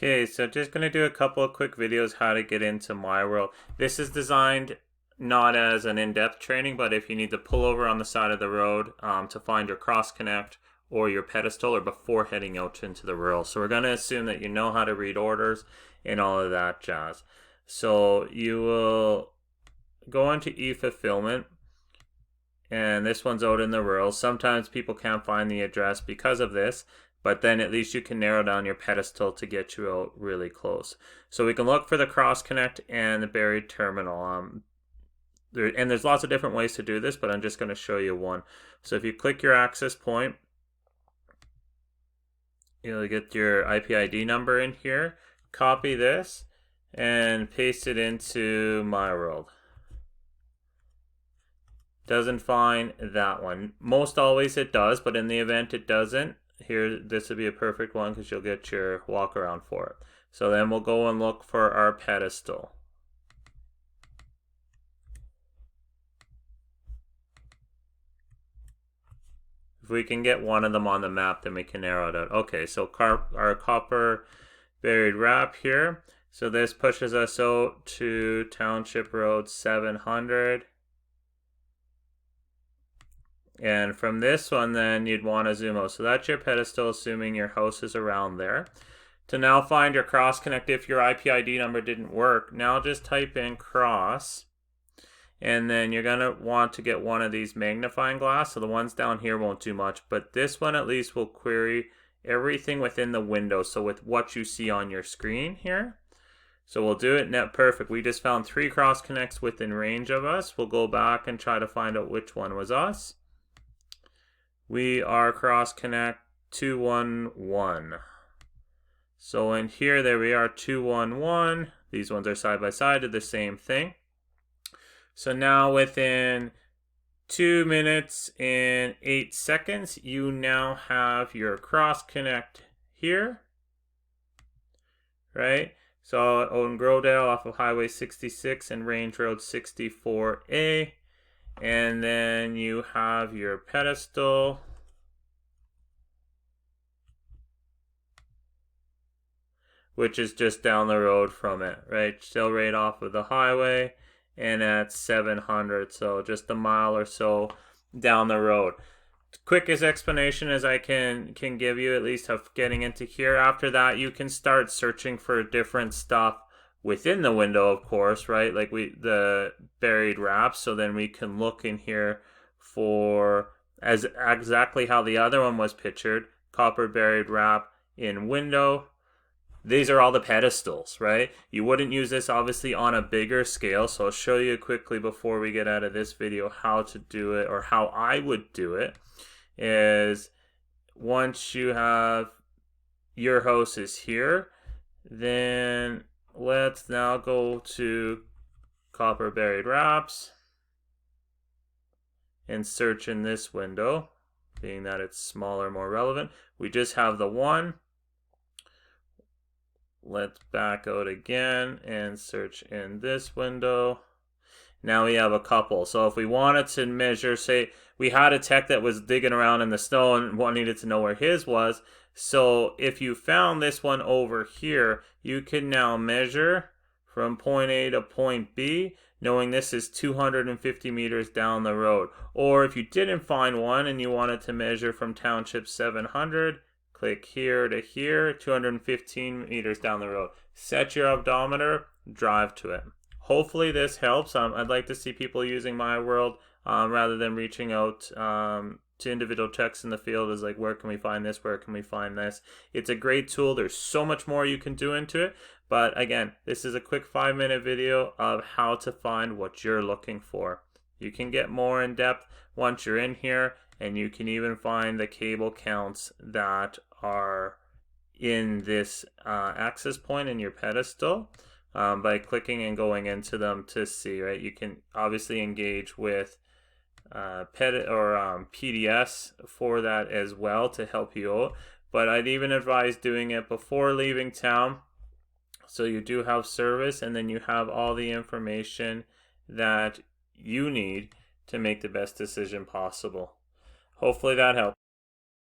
Okay, so just going to do a couple of quick videos how to get into My World. This is designed not as an in-depth training, but if you need to pull over on the side of the road to find your cross connect or your pedestal or before heading out into the rural. So we're going to assume that you know how to read orders and all of that jazz. So you will go into e-fulfillment, and this one's out in the rural. Sometimes people can't find the address because of this, but then at least you can narrow down your pedestal to get you out really close. So we can look for the cross connect and the buried terminal. There's lots of different ways to do this, but I'm just going to show you one. So if you click your access point, you'll get your IP ID number in here. Copy this and paste it into My World. Doesn't find that one. Most always it does, but in the event it doesn't, here this would be a perfect one because you'll get your walk around for it. So then we'll go and look for our pedestal. If we can get one of them on the map, then we can narrow it out. Okay, so our copper buried wrap here. So this pushes us out to Township Road 700. And from this one, then you'd want to zoom out. So that's your pedestal, assuming your house is around there. To now find your cross connect, if your IP ID number didn't work, now just type in cross. And then you're going to want to get one of these magnifying glass. So the ones down here won't do much, but this one at least will query everything within the window. So with what you see on your screen here. So we'll do it net perfect. We just found 3 cross connects within range of us. We'll go back and try to find out which one was us. We are cross connect 211. So in here, there we are, 211. These ones are side by side, did the same thing. So now within 2 minutes and 8 seconds, you now have your cross connect here, right? So out in Grodale off of Highway 66 and Range Road 64A. And then you have your pedestal. Which is just down the road from it, right? Still right off of the highway and at 700. So just a mile or so down the road. Quickest explanation as I can give you, at least of getting into here. After that, you can start searching for different stuff within the window, of course, right? Like the buried wraps. So then we can look in here for as exactly how the other one was pictured. Copper buried wrap in window. These are all the pedestals, right? You wouldn't use this obviously on a bigger scale. So I'll show you quickly before we get out of this video how to do it, or how I would do it. Is once you have your house is here, then let's now go to copper buried wraps and search in this window, being that it's smaller, more relevant. We just have the one. Let's back out again and search in this window. Now we have a couple. So if we wanted to measure, say we had a tech that was digging around in the snow and needed to know where his was. So if you found this one over here, you can now measure from point A to point B, knowing this is 250 meters down the road. Or if you didn't find one and you wanted to measure from Township 700, click here to here, 215 meters down the road. Set your odometer, drive to it. Hopefully this helps. I'd like to see people using My World rather than reaching out to individual techs in the field as like, where can we find this? Where can we find this? It's a great tool. There's so much more you can do into it. But again, this is a quick 5-minute video of how to find what you're looking for. You can get more in depth once you're in here, and you can even find the cable counts that are in this access point in your pedestal by clicking and going into them to see, right? You can obviously engage with PDS for that as well to help you out, but I'd even advise doing it before leaving town, so you do have service and then you have all the information that you need to make the best decision possible. Hopefully that helps.